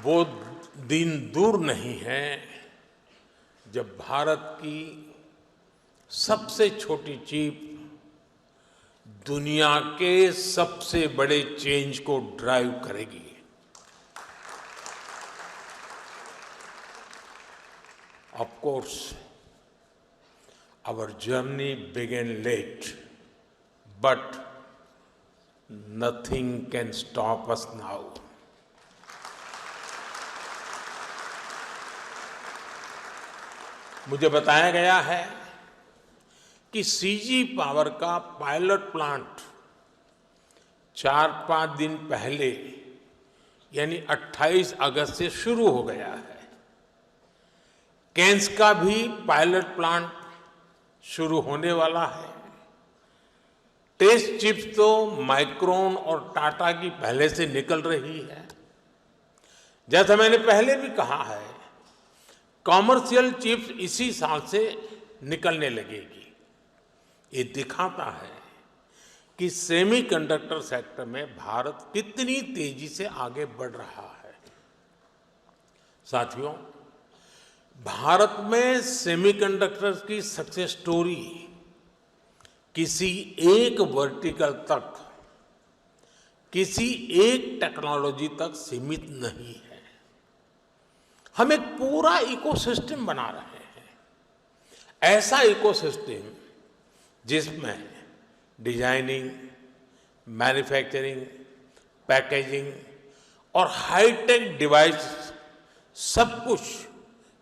वो दिन दूर नहीं है जब भारत की सबसे छोटी चिप दुनिया के सबसे बड़े चेंज को ड्राइव करेगी। Of course our journey began late, but nothing can stop us now. मुझे बताया गया है कि सीजी पावर का पायलट प्लांट 4-5 दिन पहले यानी 28 अगस्त से शुरू हो गया है। कैन्स का भी पायलट प्लांट शुरू होने वाला है। टेस्ट चिप्स तो माइक्रोन और टाटा की पहले से निकल रही है। जैसा मैंने पहले भी कहा है, कॉमर्शियल चिप्स इसी साल से निकलने लगेगी। ये दिखाता है कि सेमीकंडक्टर सेक्टर में भारत कितनी तेजी से आगे बढ़ रहा है। साथियों, भारत में सेमीकंडक्टर्स की सक्सेस स्टोरी किसी एक वर्टिकल तक, किसी एक टेक्नोलॉजी तक सीमित नहीं है। हम एक पूरा इकोसिस्टम बना रहे हैं। ऐसा इकोसिस्टम जिसमें डिजाइनिंग, मैन्युफैक्चरिंग, पैकेजिंग और हाईटेक डिवाइस सब कुछ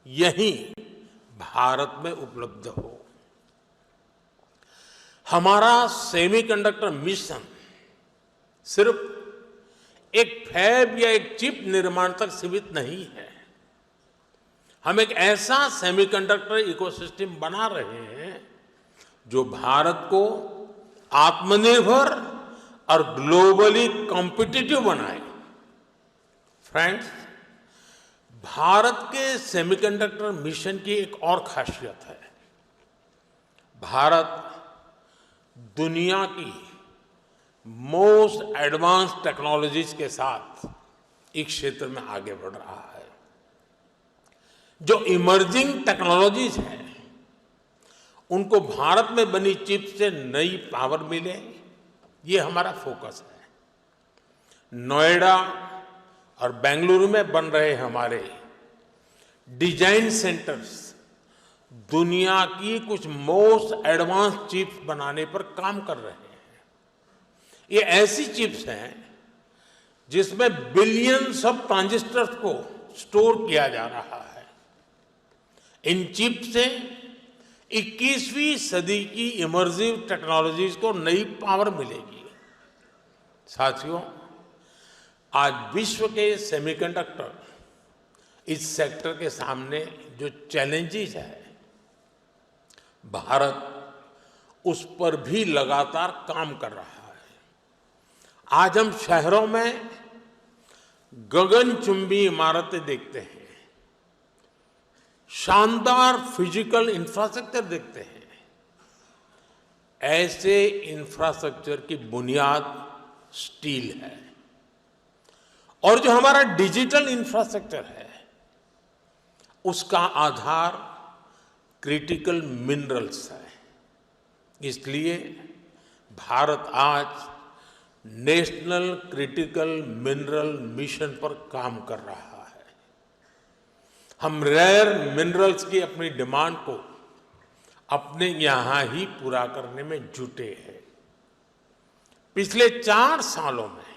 यहीं भारत में उपलब्ध हो। हमारा सेमीकंडक्टर मिशन सिर्फ एक फैब या एक चिप निर्माण तक सीमित नहीं है। हम एक ऐसा सेमीकंडक्टर इकोसिस्टम बना रहे हैं जो भारत को आत्मनिर्भर और ग्लोबली कॉम्पिटिटिव बनाए। फ्रेंड्स, भारत के सेमीकंडक्टर मिशन की एक और खासियत है। भारत दुनिया की मोस्ट एडवांस टेक्नोलॉजीज के साथ इस क्षेत्र में आगे बढ़ रहा है। जो इमर्जिंग टेक्नोलॉजीज हैं, उनको भारत में बनी चिप से नई पावर मिले, ये हमारा फोकस है। नोएडा और बेंगलुरु में बन रहे हमारे डिजाइन सेंटर्स दुनिया की कुछ मोस्ट एडवांस चिप्स बनाने पर काम कर रहे हैं। ये ऐसी चिप्स हैं जिसमें बिलियंस ऑफ ट्रांजिस्टर्स को स्टोर किया जा रहा है। इन चिप से 21वीं सदी की इमर्सिव टेक्नोलॉजीज को नई पावर मिलेगी। साथियों, आज विश्व के सेमीकंडक्टर इस सेक्टर के सामने जो चैलेंजेस है, भारत उस पर भी लगातार काम कर रहा है। आज हम शहरों में गगनचुंबी इमारतें देखते हैं, शानदार फिजिकल इंफ्रास्ट्रक्चर देखते हैं। ऐसे इंफ्रास्ट्रक्चर की बुनियाद स्टील है और जो हमारा डिजिटल इंफ्रास्ट्रक्चर है, उसका आधार क्रिटिकल मिनरल्स है। इसलिए भारत आज नेशनल क्रिटिकल मिनरल मिशन पर काम कर रहा है। हम रेयर मिनरल्स की अपनी डिमांड को अपने यहां ही पूरा करने में जुटे हैं। पिछले 4 सालों में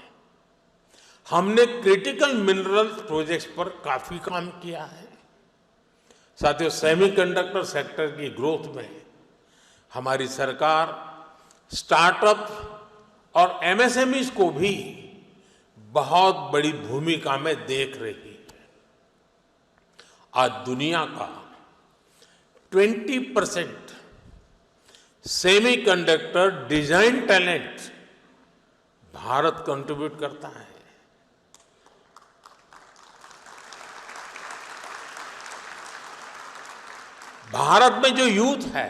हमने क्रिटिकल मिनरल्स प्रोजेक्ट्स पर काफी काम किया है। साथियों, सेमीकंडक्टर सेक्टर की ग्रोथ में हमारी सरकार स्टार्टअप और एमएसएमईज को भी बहुत बड़ी भूमिका में देख रही है। आज दुनिया का 20% semiconductor design talent Bharat contribute करता है। भारत में जो यूथ है,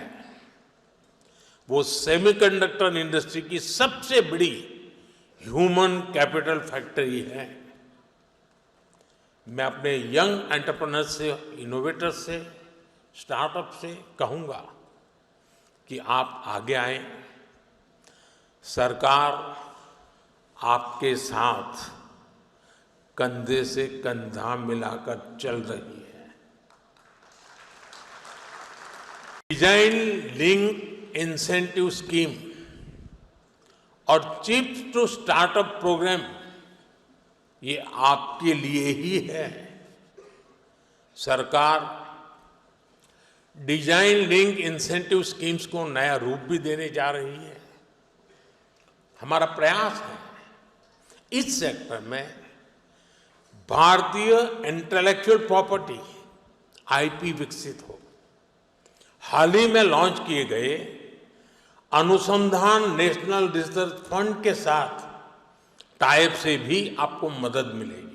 वो सेमीकंडक्टर इंडस्ट्री की सबसे बड़ी ह्यूमन कैपिटल फैक्ट्री है। मैं अपने यंग एंटरप्रेन्योर्स से, इनोवेटर्स से, स्टार्टअप से कहूंगा कि आप आगे आएं। सरकार आपके साथ कंधे से कंधा मिलाकर चल रही है। डिजाइन लिंक इंसेंटिव स्कीम और चिप्स टू स्टार्टअप प्रोग्राम ये आपके लिए ही है। सरकार डिजाइन लिंक इंसेंटिव स्कीम्स को नया रूप भी देने जा रही है। हमारा प्रयास है इस सेक्टर में भारतीय इंटेलेक्चुअल प्रॉपर्टी आईपी विकसित हो। हाल ही में लॉन्च किए गए अनुसंधान नेशनल रिसर्च फंड के साथ टाइप से भी आपको मदद मिलेगी।